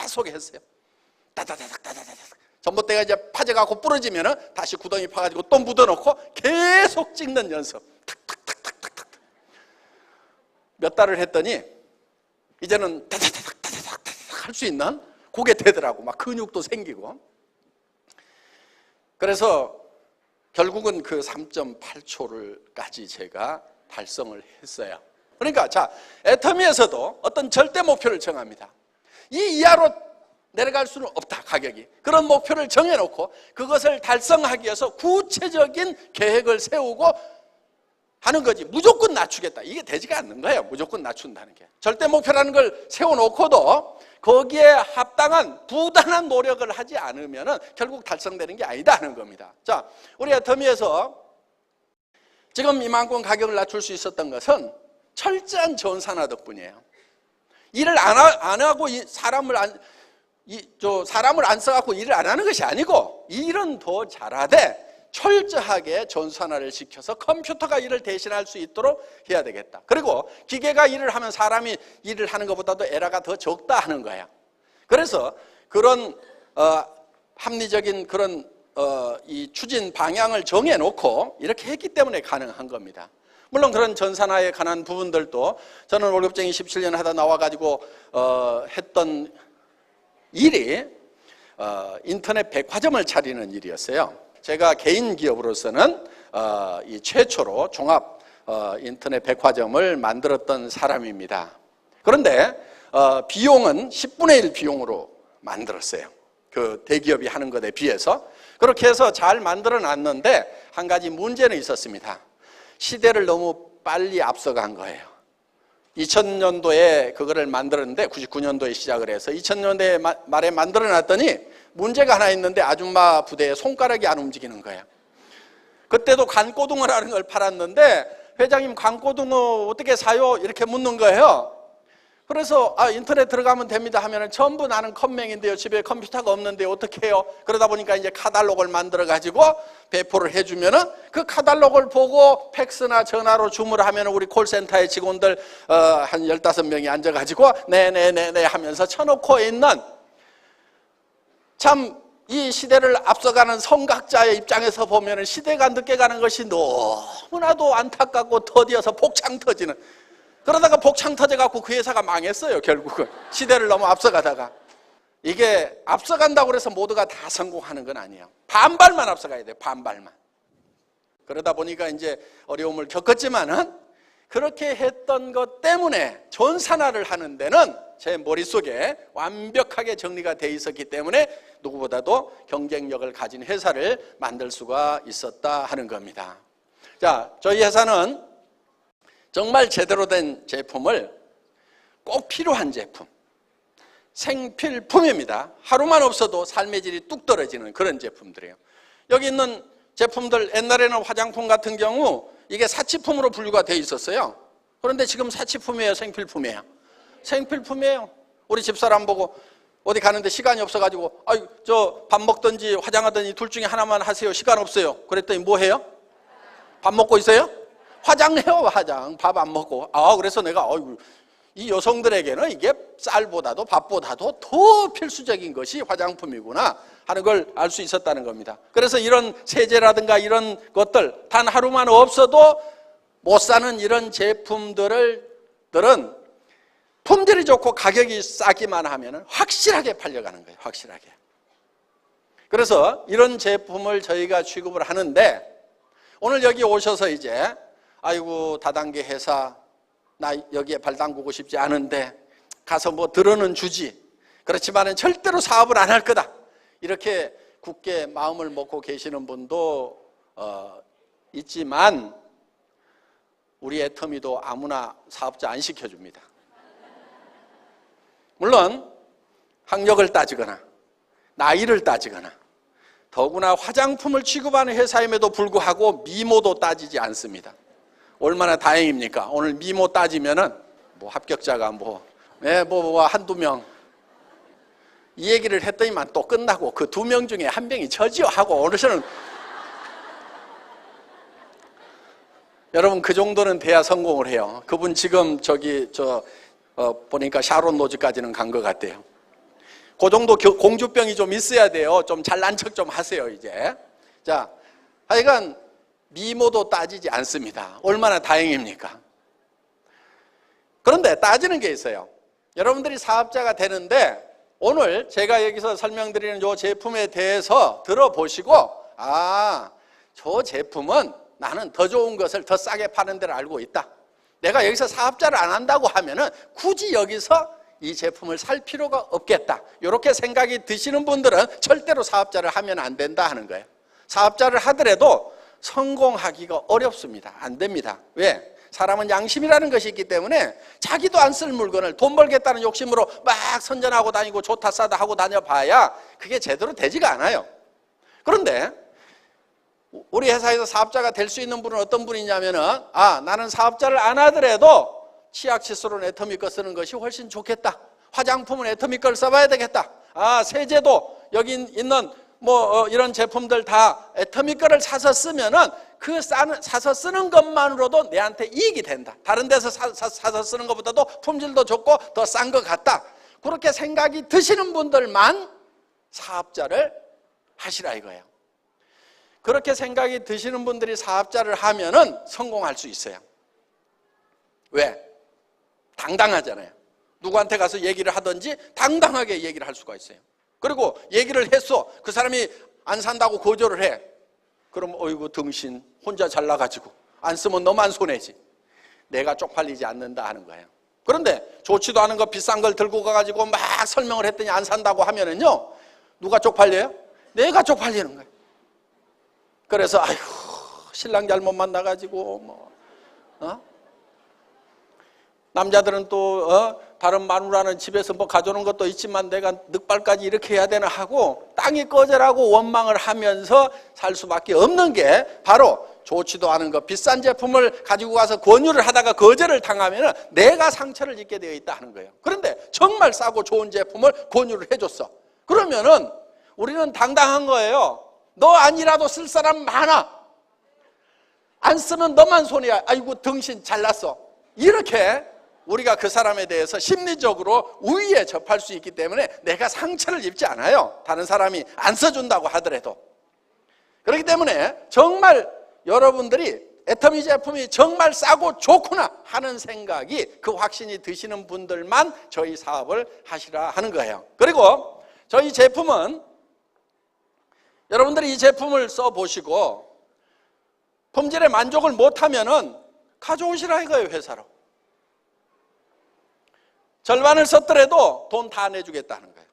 계속 했어요. 따다다닥. 전봇대가 이제 파져가고 부러지면은 다시 구덩이 파가지고 또 묻어놓고 계속 찍는 연습. 탁탁탁탁탁탁. 몇 달을 했더니 이제는 따다다닥 할 수 있는 그게 되더라고. 막 근육도 생기고. 그래서 결국은 그 3.8초를까지 제가 달성을 했어요. 그러니까 자, 애터미에서도 어떤 절대 목표를 정합니다. 이 이하로 내려갈 수는 없다, 가격이. 그런 목표를 정해놓고 그것을 달성하기 위해서 구체적인 계획을 세우고 하는 거지. 무조건 낮추겠다, 이게 되지가 않는 거예요. 무조건 낮춘다는 게. 절대 목표라는 걸 세워놓고도 거기에 합당한 부단한 노력을 하지 않으면 결국 달성되는 게 아니다 하는 겁니다. 자, 우리 애터미에서 지금 이만큼 가격을 낮출 수 있었던 것은 철저한 전산화 덕분이에요. 일을 안 하고 사람을 안 써갖고 일을 안 하는 것이 아니고, 일은 더 잘하되 철저하게 전산화를 시켜서 컴퓨터가 일을 대신할 수 있도록 해야 되겠다. 그리고 기계가 일을 하면 사람이 일을 하는 것보다도 에러가 더 적다 하는 거야. 그래서 그런 합리적인 그런 이 추진 방향을 정해놓고 이렇게 했기 때문에 가능한 겁니다. 물론 그런 전산화에 관한 부분들도 저는 월급쟁이 17년 하다 나와가지고 했던 일이 인터넷 백화점을 차리는 일이었어요. 제가 개인 기업으로서는 이 최초로 종합 인터넷 백화점을 만들었던 사람입니다. 그런데 비용은 10분의 1 비용으로 만들었어요. 그 대기업이 하는 것에 비해서. 그렇게 해서 잘 만들어 놨는데 한 가지 문제는 있었습니다. 시대를 너무 빨리 앞서간 거예요. 2000년도에 그거를 만들었는데 99년도에 시작을 해서 2000년대 말에 만들어 놨더니 문제가 하나 있는데 아줌마 부대에 손가락이 안 움직이는 거예요. 그때도 간고등어라는 걸 팔았는데 회장님, 간고등어 어떻게 사요? 이렇게 묻는 거예요. 그래서 인터넷 들어가면 됩니다 하면은 전부 나는 컴맹인데요, 집에 컴퓨터가 없는데 어떻게 해요? 그러다 보니까 이제 카탈로그를 만들어 가지고 배포를 해주면은 그 카탈로그를 보고 팩스나 전화로 주문을 하면은 우리 콜센터의 직원들 한 15명이 앉아가지고 네네네네 하면서 쳐놓고 있는, 참 이 시대를 앞서가는 선각자의 입장에서 보면은 시대가 늦게 가는 것이 너무나도 안타깝고 더디어서 복창 터지는, 그러다가 복창 터져갖고 그 회사가 망했어요. 결국은 시대를 너무 앞서가다가. 이게 앞서간다고 해서 모두가 다 성공하는 건 아니에요. 반발만 앞서가야 돼요. 반발만. 그러다 보니까 이제 어려움을 겪었지만은 그렇게 했던 것 때문에 전산화를 하는 데는 제 머릿속에 완벽하게 정리가 돼 있었기 때문에 누구보다도 경쟁력을 가진 회사를 만들 수가 있었다 하는 겁니다. 자, 저희 회사는 정말 제대로 된 제품을, 꼭 필요한 제품, 생필품입니다. 하루만 없어도 삶의 질이 뚝 떨어지는 그런 제품들이에요. 여기 있는 제품들, 옛날에는 화장품 같은 경우 이게 사치품으로 분류가 돼 있었어요. 그런데 지금 사치품이에요, 생필품이에요? 생필품이에요. 우리 집사람 보고 어디 가는데 시간이 없어가지고 아유 저 밥 먹든지 화장하든지 둘 중에 하나만 하세요. 시간 없어요. 그랬더니 뭐 해요? 밥 먹고 있어요? 화장해요. 화장. 밥 안 먹고. 그래서 내가 이 여성들에게는 이게 쌀보다도 밥보다도 더 필수적인 것이 화장품이구나 하는 걸 알 수 있었다는 겁니다. 그래서 이런 세제라든가 이런 것들 단 하루만 없어도 못 사는 이런 제품들은 품질이 좋고 가격이 싸기만 하면 확실하게 팔려가는 거예요. 확실하게. 그래서 이런 제품을 저희가 취급을 하는데 오늘 여기 오셔서 이제 아이고 다단계 회사 나 여기에 발 담그고 싶지 않은데 가서 뭐 들어는 주지. 그렇지만은 절대로 사업을 안 할 거다. 이렇게 굳게 마음을 먹고 계시는 분도 있지만 우리 애터미도 아무나 사업자 안 시켜줍니다. 물론 학력을 따지거나 나이를 따지거나 더구나 화장품을 취급하는 회사임에도 불구하고 미모도 따지지 않습니다. 얼마나 다행입니까? 오늘 미모 따지면은 뭐 합격자가 한두 명 이 얘기를 했더니만 또 끝나고 그 2명 중에 1명이 저지요 하고 오늘은 여러분 그 정도는 돼야 성공을 해요. 그분 지금 보니까 샤론 로즈까지는 간 것 같대요. 그 정도 공주병이 좀 있어야 돼요. 좀 잘난 척 좀 하세요 이제. 자, 하여간 미모도 따지지 않습니다. 얼마나 다행입니까? 그런데 따지는 게 있어요. 여러분들이 사업자가 되는데 오늘 제가 여기서 설명드리는 이 제품에 대해서 들어보시고 저 제품은 나는 더 좋은 것을 더 싸게 파는 데를 알고 있다. 내가 여기서 사업자를 안 한다고 하면은 굳이 여기서 이 제품을 살 필요가 없겠다. 이렇게 생각이 드시는 분들은 절대로 사업자를 하면 안 된다 하는 거예요. 사업자를 하더라도 성공하기가 어렵습니다. 안 됩니다. 왜? 사람은 양심이라는 것이 있기 때문에 자기도 안 쓸 물건을 돈 벌겠다는 욕심으로 막 선전하고 다니고 좋다 싸다 하고 다녀봐야 그게 제대로 되지가 않아요. 그런데 우리 회사에서 사업자가 될 수 있는 분은 어떤 분이냐면은 나는 사업자를 안 하더라도 치약 칫솔은 애터미 거 쓰는 것이 훨씬 좋겠다. 화장품은 애터미 걸 써봐야 되겠다. 세제도 여기 있는 이런 제품들 다 애터미 거를 사서 쓰면은 사서 쓰는 것만으로도 내한테 이익이 된다. 다른 데서 사서 쓰는 것보다도 품질도 좋고 더 싼 것 같다. 그렇게 생각이 드시는 분들만 사업자를 하시라 이거예요. 그렇게 생각이 드시는 분들이 사업자를 하면은 성공할 수 있어요. 왜? 당당하잖아요. 누구한테 가서 얘기를 하든지 당당하게 얘기를 할 수가 있어요. 그리고 얘기를 했어. 그 사람이 안 산다고 거절을 해. 그럼 어이구 등신 혼자 잘나가지고 안 쓰면 너만 손해지. 내가 쪽팔리지 않는다 하는 거예요. 그런데 좋지도 않은 거 비싼 걸 들고 가가지고 막 설명을 했더니 안 산다고 하면은요 누가 쪽팔려요? 내가 쪽팔리는 거예요. 그래서 아이고 신랑 잘못 만나가지고 남자들은 또 다른 마누라는 집에서 가져오는 것도 있지만 내가 늑발까지 이렇게 해야 되나 하고 땅이 꺼져라고 원망을 하면서 살 수밖에 없는 게 바로 좋지도 않은 거 비싼 제품을 가지고 가서 권유를 하다가 거절을 당하면 내가 상처를 입게 되어 있다 하는 거예요. 그런데 정말 싸고 좋은 제품을 권유를 해줬어. 그러면은 우리는 당당한 거예요. 너 아니라도 쓸 사람 많아. 안 쓰면 너만 손해야. 아이고 등신 잘났어. 이렇게 우리가 그 사람에 대해서 심리적으로 우위에 접할 수 있기 때문에 내가 상처를 입지 않아요. 다른 사람이 안 써준다고 하더라도. 그렇기 때문에 정말 여러분들이 애터미 제품이 정말 싸고 좋구나 하는 생각이 그 확신이 드시는 분들만 저희 사업을 하시라 하는 거예요. 그리고 저희 제품은 여러분들이 이 제품을 써보시고 품질에 만족을 못하면은 가져오시라 이거예요, 회사로. 절반을 썼더라도 돈 다 내주겠다는 거예요.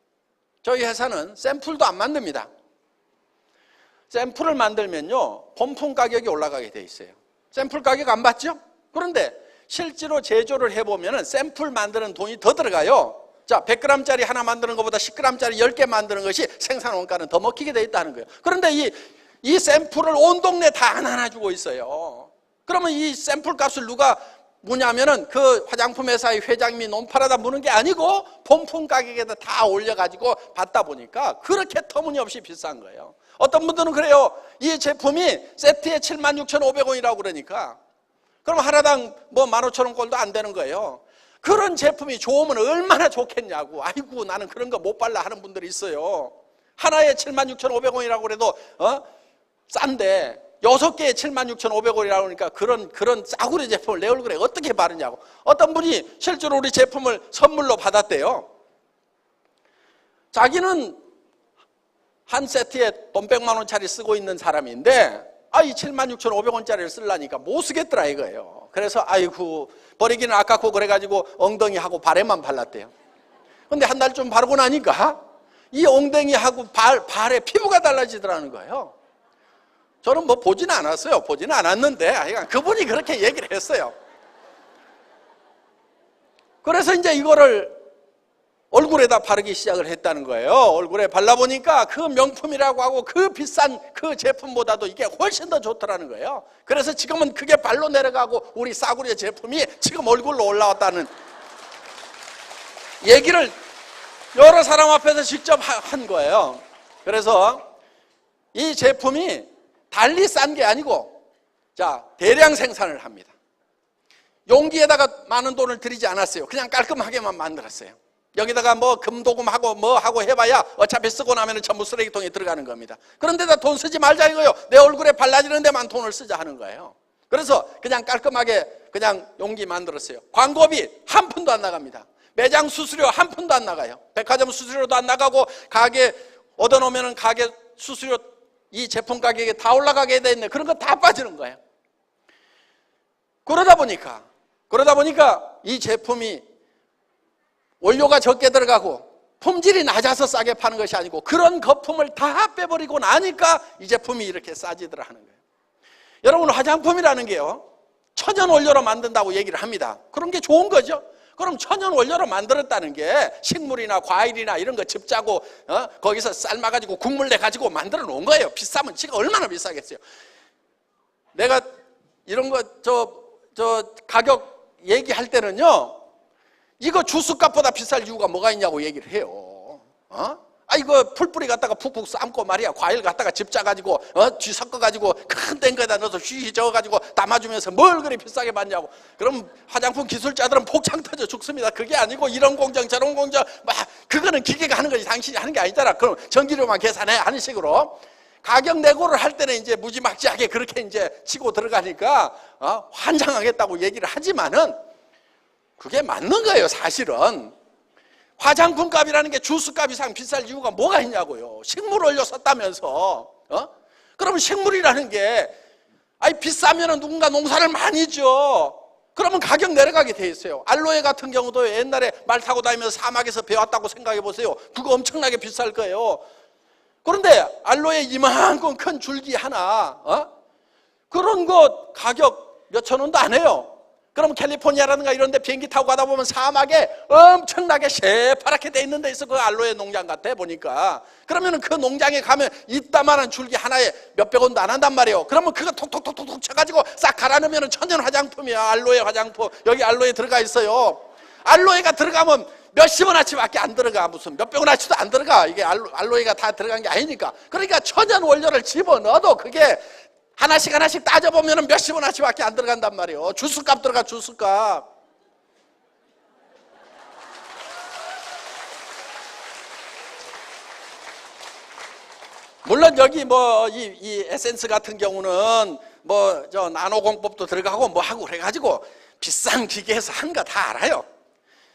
저희 회사는 샘플도 안 만듭니다. 샘플을 만들면요 본품 가격이 올라가게 돼 있어요. 샘플 가격 안 받죠? 그런데 실제로 제조를 해보면 샘플 만드는 돈이 더 들어가요. 자, 100g짜리 하나 만드는 것보다 10g짜리 10개 만드는 것이 생산 원가는 더 먹히게 돼 있다는 거예요. 그런데 이 샘플을 온 동네 다 하나 주고 있어요. 그러면 이 샘플 값을 누가 뭐냐면은 그 화장품 회사의 회장님이 논팔아다 무는 게 아니고 본품 가격에다 다 올려가지고 받다 보니까 그렇게 터무니없이 비싼 거예요. 어떤 분들은 그래요. 이 제품이 세트에 76,500원이라고 그러니까 그럼 하나당 뭐 15,000원 꼴도 안 되는 거예요. 그런 제품이 좋으면 얼마나 좋겠냐고. 아이고 나는 그런 거 못 발라 하는 분들이 있어요. 하나에 76,500원이라고 그래도 싼데 6개에 76,500원이라고 하니까 그런 싸구려 제품을 내 얼굴에 어떻게 바르냐고. 어떤 분이 실제로 우리 제품을 선물로 받았대요. 자기는 한 세트에 돈 100만 원짜리 쓰고 있는 사람인데 이 76,500원짜리를 쓰려니까 못 쓰겠더라 이거예요. 그래서 아이고 버리기는 아깝고 그래가지고 엉덩이하고 발에만 발랐대요. 근데 한 달 좀 바르고 나니까 이 엉덩이하고 발에 피부가 달라지더라는 거예요. 저는 뭐 보지는 않았어요. 보지는 않았는데 그분이 그렇게 얘기를 했어요. 그래서 이제 이거를 얼굴에다 바르기 시작을 했다는 거예요. 얼굴에 발라보니까 그 명품이라고 하고 그 비싼 그 제품보다도 이게 훨씬 더 좋더라는 거예요. 그래서 지금은 그게 발로 내려가고 우리 싸구려 제품이 지금 얼굴로 올라왔다는 얘기를 여러 사람 앞에서 직접 한 거예요. 그래서 이 제품이 달리 싼 게 아니고 대량 생산을 합니다. 용기에다가 많은 돈을 들이지 않았어요. 그냥 깔끔하게만 만들었어요. 여기다가 뭐 금도금하고 뭐 하고 해봐야 어차피 쓰고 나면 전부 쓰레기통에 들어가는 겁니다. 그런데다 돈 쓰지 말자 이거예요. 내 얼굴에 발라지는 데만 돈을 쓰자 하는 거예요. 그래서 그냥 깔끔하게 그냥 용기 만들었어요. 광고비 한 푼도 안 나갑니다. 매장 수수료 한 푼도 안 나가요. 백화점 수수료도 안 나가고 가게 얻어놓으면 가게 수수료 이 제품 가격에 다 올라가게 돼 있네. 그런 거 다 빠지는 거예요. 그러다 보니까 이 제품이 원료가 적게 들어가고 품질이 낮아서 싸게 파는 것이 아니고 그런 거품을 다 빼버리고 나니까 이 제품이 이렇게 싸지더라 하는 거예요. 여러분 화장품이라는 게요 천연 원료로 만든다고 얘기를 합니다. 그런 게 좋은 거죠. 그럼 천연 원료로 만들었다는 게 식물이나 과일이나 이런 거 즙 짜고 거기서 삶아가지고 국물 내가지고 만들어 놓은 거예요. 비싸면 지금 얼마나 비싸겠어요. 내가 이런 거 가격 얘기할 때는요 이거 주스값보다 비쌀 이유가 뭐가 있냐고 얘기를 해요. 이거 풀뿌리 갖다가 푹푹 삶고 말이야 과일 갖다가 즙 짜가지고 쥐 섞어가지고 큰 땡거에다 넣어서 휘 저어가지고 담아주면서 뭘 그리 비싸게 받냐고. 그럼 화장품 기술자들은 폭창 터져 죽습니다. 그게 아니고 이런 공정 저런 공정 그거는 기계가 하는 거지 당신이 하는 게 아니잖아. 그럼 전기료만 계산해 하는 식으로 가격 내고를 할 때는 이제 무지막지하게 그렇게 이제 치고 들어가니까 환장하겠다고 얘기를 하지만은 그게 맞는 거예요. 사실은 화장품 값이라는 게 주스 값 이상 비쌀 이유가 뭐가 있냐고요. 식물 원료 썼다면서 그러면 식물이라는 게 비싸면 누군가 농사를 많이 지어. 그러면 가격 내려가게 돼 있어요. 알로에 같은 경우도 옛날에 말 타고 다니면서 사막에서 배웠다고 생각해 보세요. 그거 엄청나게 비쌀 거예요. 그런데 알로에 이만큼 큰 줄기 하나 그런 거 가격 몇천 원도 안 해요. 그럼 캘리포니아라든가 이런 데 비행기 타고 가다 보면 사막에 엄청나게 새파랗게 돼 있는 데 있어. 그 알로에 농장 같아 보니까. 그러면 그 농장에 가면 이따만한 줄기 하나에 몇백 원도 안 한단 말이에요. 그러면 그거 톡톡톡톡 쳐가지고 싹 갈아 넣으면 천연 화장품이야. 알로에 화장품. 여기 알로에 들어가 있어요. 알로에가 들어가면 몇십 원어치밖에 안 들어가. 무슨 몇백 원어치도 안 들어가. 이게 알로에가 다 들어간 게 아니니까. 그러니까 천연 원료를 집어넣어도 그게 하나씩 따져보면 몇십 원어치밖에 안 들어간단 말이에요. 주스값 들어가. 주스값. 물론 여기 이 에센스 같은 경우는 나노 공법도 들어가고 하고 그래가지고 비싼 기계에서 한 거 다 알아요.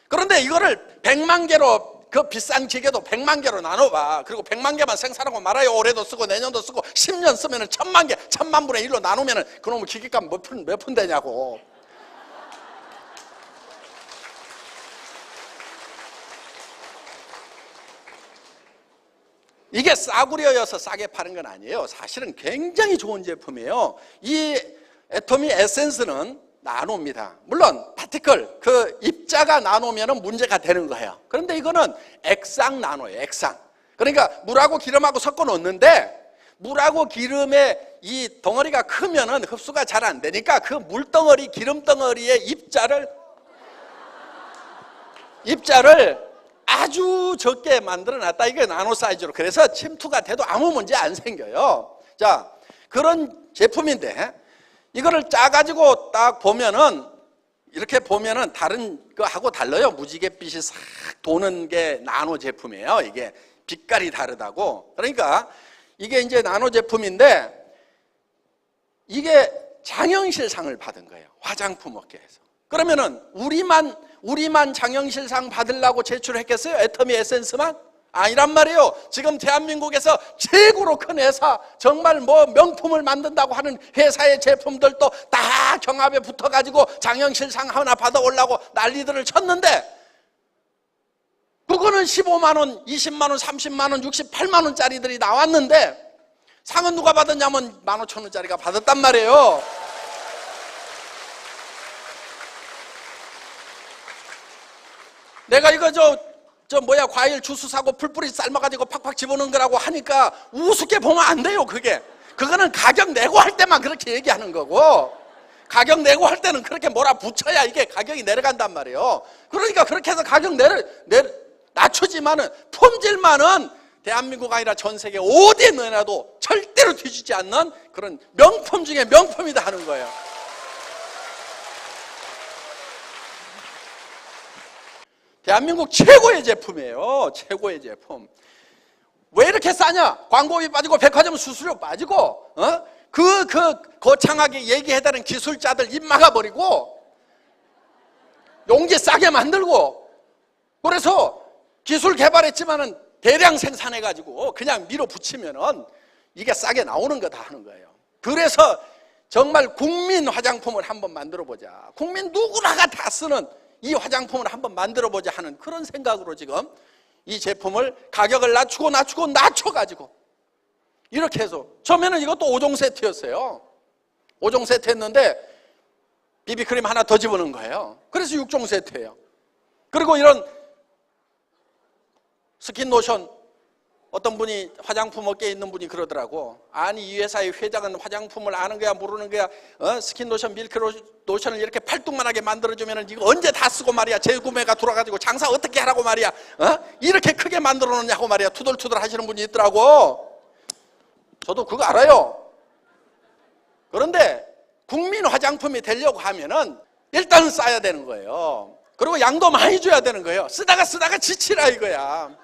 그런데 이거를 100만 개로 그 비싼 기계도 100만 개로 나눠봐. 그리고 100만 개만 생산하고 말아요. 올해도 쓰고 내년도 쓰고 10년 쓰면 1000만 개, 1000만 분의 1로 나누면 그놈의 기계값 몇 푼 되냐고. 이게 싸구려여서 싸게 파는 건 아니에요. 사실은 굉장히 좋은 제품이에요. 이 애토미 에센스는 나노입니다. 물론 파티클 그 입자가 나노면 문제가 되는 거예요. 그런데 이거는 액상 나노예요. 액상. 그러니까 물하고 기름하고 섞어 놓는데 물하고 기름의 이 덩어리가 크면은 흡수가 잘 안 되니까 그 물덩어리, 기름덩어리의 입자를 아주 적게 만들어 놨다. 이게 나노 사이즈로. 그래서 침투가 돼도 아무 문제 안 생겨요. 자, 그런 제품인데 이거를 짜가지고 딱 보면은 이렇게 보면은 다른 거하고 달라요. 무지갯빛이 싹 도는 게 나노 제품이에요. 이게 빛깔이 다르다고. 그러니까 이게 이제 나노 제품인데 이게 장영실상을 받은 거예요. 화장품 업계에서. 그러면은 우리만 장영실상 받으려고 제출했겠어요? 애터미 에센스만? 아니란 말이에요. 지금 대한민국에서 최고로 큰 회사, 정말 뭐 명품을 만든다고 하는 회사의 제품들도 다 경합에 붙어가지고 장영실상 하나 받아오려고 난리들을 쳤는데 그거는 15만 원, 20만 원, 30만 원, 68만 원짜리들이 나왔는데 상은 누가 받았냐면 15,000원짜리가 받았단 말이에요. 내가 이거 과일 주스 사고 풀뿌리 삶아가지고 팍팍 집어넣은 거라고 하니까 우습게 보면 안 돼요. 그거는 가격 내고 할 때만 그렇게 얘기하는 거고, 가격 내고 할 때는 그렇게 몰아붙여야 이게 가격이 내려간단 말이에요. 그러니까 그렇게 해서 가격 낮추지만은 품질만은 대한민국 아니라 전 세계 어디에 넣어놔도 절대로 뒤지지 않는 그런 명품 중에 명품이다 하는 거예요. 대한민국 최고의 제품이에요. 최고의 제품. 왜 이렇게 싸냐? 광고비 빠지고 백화점 수수료 빠지고 거창하게 얘기해달라는 기술자들 입 막아버리고 용기 싸게 만들고, 그래서 기술 개발했지만은 대량 생산해가지고 그냥 밀어붙이면은 이게 싸게 나오는 거다 하는 거예요. 그래서 정말 국민 화장품을 한번 만들어보자. 국민 누구나가 다 쓰는 이 화장품을 한번 만들어보자 하는 그런 생각으로 지금 이 제품을 가격을 낮춰가지고 이렇게 해서, 처음에는 이것도 5종 세트였어요. 5종 세트 했는데 비비크림 하나 더 집어넣은 거예요. 그래서 6종 세트예요. 그리고 이런 스킨 로션, 어떤 분이 화장품 업계에 있는 분이 그러더라고. 아니, 이 회사의 회장은 화장품을 아는 거야 모르는 거야? 스킨 로션, 밀크 로션을 이렇게 팔뚝만하게 만들어주면 이거 언제 다 쓰고 말이야. 재구매가 돌아가지고 장사 어떻게 하라고 말이야. 이렇게 크게 만들어 놓냐고 말이야. 투덜투덜 하시는 분이 있더라고. 저도 그거 알아요. 그런데 국민 화장품이 되려고 하면은 일단은 싸야 되는 거예요. 그리고 양도 많이 줘야 되는 거예요. 쓰다가 지치라 이거야.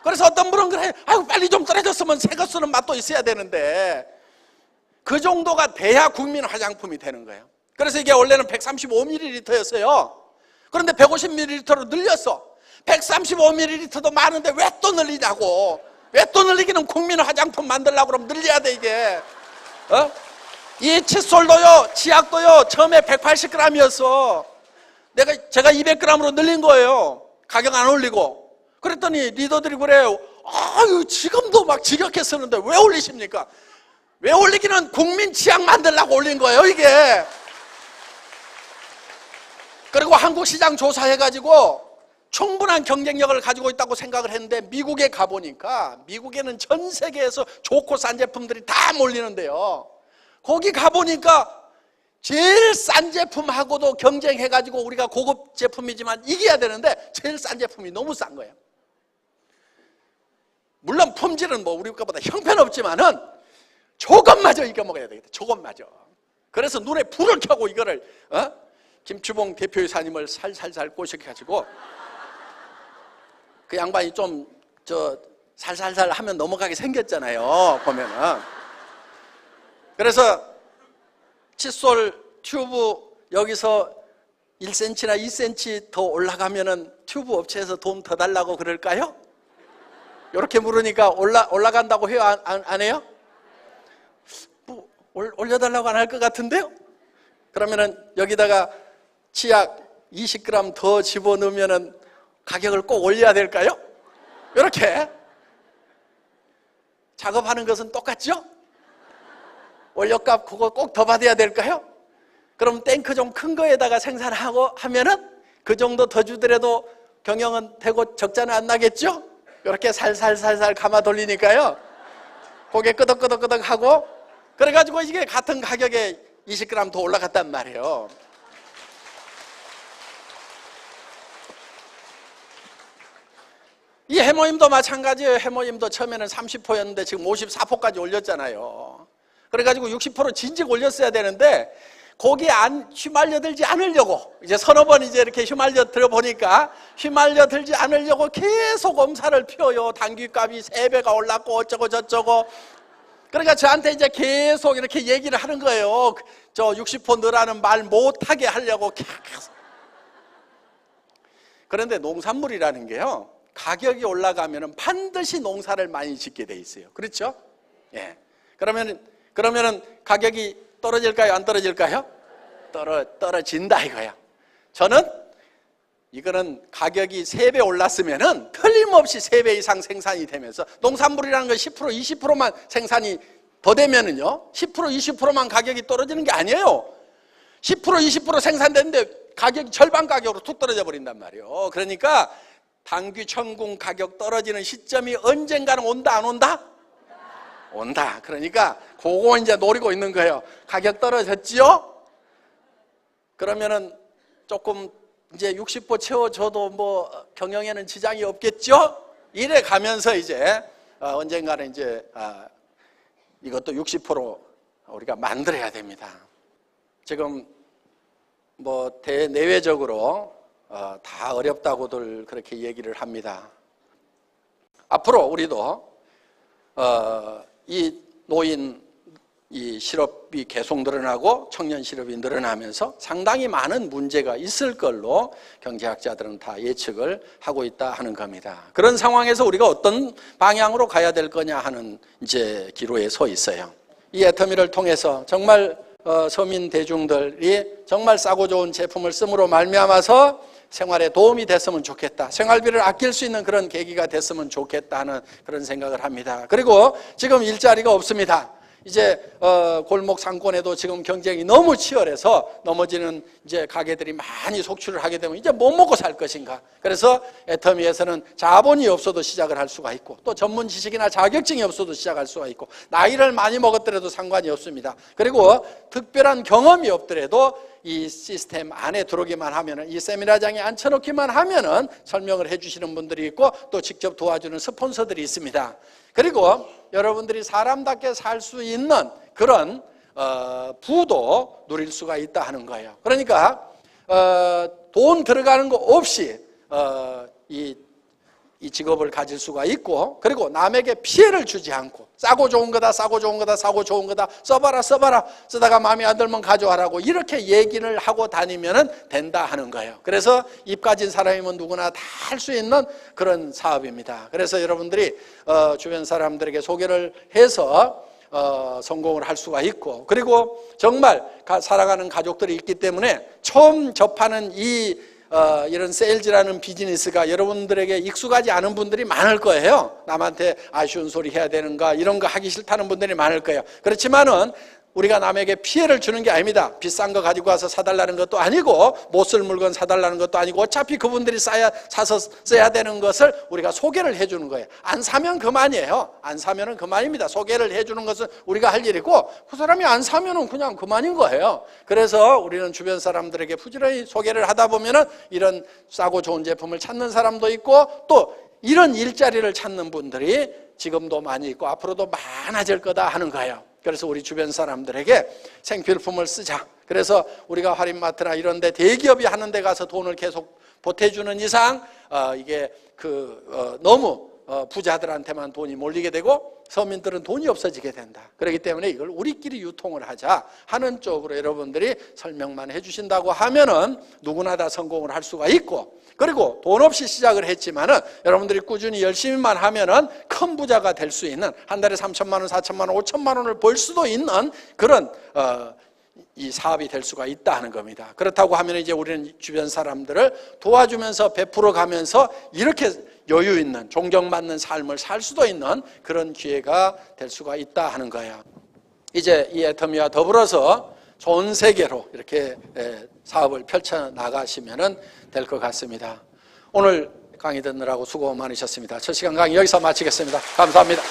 그래서 어떤 분은 그래, 아유 빨리 좀 떨어졌으면 새 거 쓰는 맛도 있어야 되는데 그 정도가 돼야 국민 화장품이 되는 거예요. 그래서 이게 원래는 135ml였어요. 그런데 150ml로 늘렸어. 135ml도 많은데 왜 또 늘리냐고. 왜 또 늘리기는 국민 화장품 만들려고 그러면 늘려야 돼 이게. 이 칫솔도요, 치약도요, 처음에 180g이었어. 제가 200g으로 늘린 거예요. 가격 안 올리고. 그랬더니 리더들이 그래요. 아유, 지금도 막 지겹게 쓰는데 왜 올리십니까? 왜 올리기는 국민 치약 만들려고 올린 거예요, 이게. 그리고 한국 시장 조사해가지고 충분한 경쟁력을 가지고 있다고 생각을 했는데 미국에 가보니까 미국에는 전 세계에서 좋고 싼 제품들이 다 몰리는데요. 거기 가보니까 제일 싼 제품하고도 경쟁해가지고 우리가 고급 제품이지만 이겨야 되는데 제일 싼 제품이 너무 싼 거예요. 물론 품질은 뭐 우리 것보다 형편없지만은 조금마저 이겨먹어야 되겠다. 조금마저. 그래서 눈에 불을 켜고 이거를 김추봉 대표이사님을 살살살 꼬셔가지고 그 양반이 좀 살살살 하면 넘어가게 생겼잖아요. 보면은. 그래서 칫솔 튜브 여기서 1cm나 2cm 더 올라가면은 튜브 업체에서 돈 더 달라고 그럴까요? 이렇게 물으니까 올라간다고 해요? 안 해요? 뭐 올려달라고 안 할 것 같은데요? 그러면은 여기다가 치약 20g 더 집어넣으면은 가격을 꼭 올려야 될까요? 이렇게 작업하는 것은 똑같죠? 원료값 그거 꼭 더 받아야 될까요? 그럼 탱크 좀 큰 거에다가 생산하고 하면은 그 정도 더 주더라도 경영은 되고 적자는 안 나겠죠? 이렇게 살살살살 감아 돌리니까요. 고개 끄덕끄덕끄덕 하고, 그래가지고 이게 같은 가격에 20g 더 올라갔단 말이에요. 이 해모임도 마찬가지예요. 해모임도 처음에는 30%였는데 지금 54%까지 올렸잖아요. 그래가지고 60% 진즉 올렸어야 되는데 거기에 휘말려 들지 않으려고 이제 서너 번 이제 이렇게 휘말려 들어보니까 휘말려 들지 않으려고 계속 엄살을 피워요. 당귀값이 3배가 올랐고 어쩌고 저쩌고. 그러니까 저한테 이제 계속 이렇게 얘기를 하는 거예요. 저 60% 넣으라는 말 못하게 하려고 계속. 그런데 농산물이라는 게요, 가격이 올라가면 반드시 농사를 많이 짓게 돼 있어요. 그렇죠? 예. 그러면은 가격이 떨어질까요? 안 떨어질까요? 떨어진다 이거야. 저는 이거는 가격이 3배 올랐으면은 틀림없이 3배 이상 생산이 되면서, 농산물이라는 건 10%, 20%만 생산이 더 되면은요, 10%, 20%만 가격이 떨어지는 게 아니에요. 10%, 20% 생산되는데 가격이 절반 가격으로 툭 떨어져 버린단 말이에요. 그러니까 당귀 천궁 가격 떨어지는 시점이 언젠가는 온다, 안 온다? 온다. 그러니까 그거 이제 노리고 있는 거예요. 가격 떨어졌지요? 그러면은 조금 이제 60% 채워줘도 뭐 경영에는 지장이 없겠죠? 이래 가면서 이제 언젠가는 이제 이것도 60% 우리가 만들어야 됩니다. 지금 뭐 대내외적으로 다 어렵다고들 그렇게 얘기를 합니다. 앞으로 우리도 이 노인 이 실업이 계속 늘어나고 청년 실업이 늘어나면서 상당히 많은 문제가 있을 걸로 경제학자들은 다 예측을 하고 있다 하는 겁니다. 그런 상황에서 우리가 어떤 방향으로 가야 될 거냐 하는 이제 기로에 서 있어요. 이 애터미를 통해서 정말 서민 대중들이 정말 싸고 좋은 제품을 씀으로 말미암아서 생활에 도움이 됐으면 좋겠다, 생활비를 아낄 수 있는 그런 계기가 됐으면 좋겠다 하는 그런 생각을 합니다. 그리고 지금 일자리가 없습니다. 이제 골목 상권에도 지금 경쟁이 너무 치열해서 넘어지는 이제 가게들이 많이 속출을 하게 되면 이제 못 먹고 살 것인가. 그래서 애터미에서는 자본이 없어도 시작을 할 수가 있고, 또 전문 지식이나 자격증이 없어도 시작할 수가 있고, 나이를 많이 먹었더라도 상관이 없습니다. 그리고 특별한 경험이 없더라도 이 시스템 안에 들어오기만 하면은, 이 세미나장에 앉혀놓기만 하면은 설명을 해주시는 분들이 있고, 또 직접 도와주는 스폰서들이 있습니다. 그리고 여러분들이 사람답게 살 수 있는 그런 부도 누릴 수가 있다 하는 거예요. 그러니까 돈 들어가는 거 없이 이 직업을 가질 수가 있고, 그리고 남에게 피해를 주지 않고, 싸고 좋은 거다, 싸고 좋은 거다, 싸고 좋은 거다, 써봐라, 쓰다가 마음에 안 들면 가져와라고 이렇게 얘기를 하고 다니면 된다 하는 거예요. 그래서 입 가진 사람이면 누구나 다 할 수 있는 그런 사업입니다. 그래서 여러분들이 주변 사람들에게 소개를 해서 성공을 할 수가 있고, 그리고 정말 살아가는 가족들이 있기 때문에 처음 접하는 이런 세일즈라는 비즈니스가 여러분들에게 익숙하지 않은 분들이 많을 거예요. 남한테 아쉬운 소리 해야 되는가, 이런 거 하기 싫다는 분들이 많을 거예요. 그렇지만은 우리가 남에게 피해를 주는 게 아닙니다. 비싼 거 가지고 와서 사달라는 것도 아니고, 못 쓸 물건 사달라는 것도 아니고, 어차피 그분들이 사서 써야 되는 것을 우리가 소개를 해주는 거예요. 안 사면 그만이에요. 안 사면은 그만입니다. 소개를 해주는 것은 우리가 할 일이고, 그 사람이 안 사면은 그냥 그만인 거예요. 그래서 우리는 주변 사람들에게 부지런히 소개를 하다 보면은 이런 싸고 좋은 제품을 찾는 사람도 있고, 또 이런 일자리를 찾는 분들이 지금도 많이 있고 앞으로도 많아질 거다 하는 거예요. 그래서 우리 주변 사람들에게 생필품을 쓰자. 그래서 우리가 할인마트나 이런 데 대기업이 하는 데 가서 돈을 계속 보태주는 이상 이게 너무 부자들한테만 돈이 몰리게 되고 서민들은 돈이 없어지게 된다. 그렇기 때문에 이걸 우리끼리 유통을 하자 하는 쪽으로 여러분들이 설명만 해주신다고 하면은 누구나 다 성공을 할 수가 있고, 그리고 돈 없이 시작을 했지만은 여러분들이 꾸준히 열심히만 하면은 큰 부자가 될 수 있는, 한 달에 3천만 원, 4천만 원, 5천만 원을 벌 수도 있는 그런 이 사업이 될 수가 있다 하는 겁니다. 그렇다고 하면 이제 우리는 주변 사람들을 도와주면서 베풀어 가면서 이렇게 여유 있는, 존경받는 삶을 살 수도 있는 그런 기회가 될 수가 있다 하는 거예요. 이제 이 애터미와 더불어서 전 세계로 이렇게 사업을 펼쳐 나가시면 될 것 같습니다. 오늘 강의 듣느라고 수고 많으셨습니다. 첫 시간 강의 여기서 마치겠습니다. 감사합니다.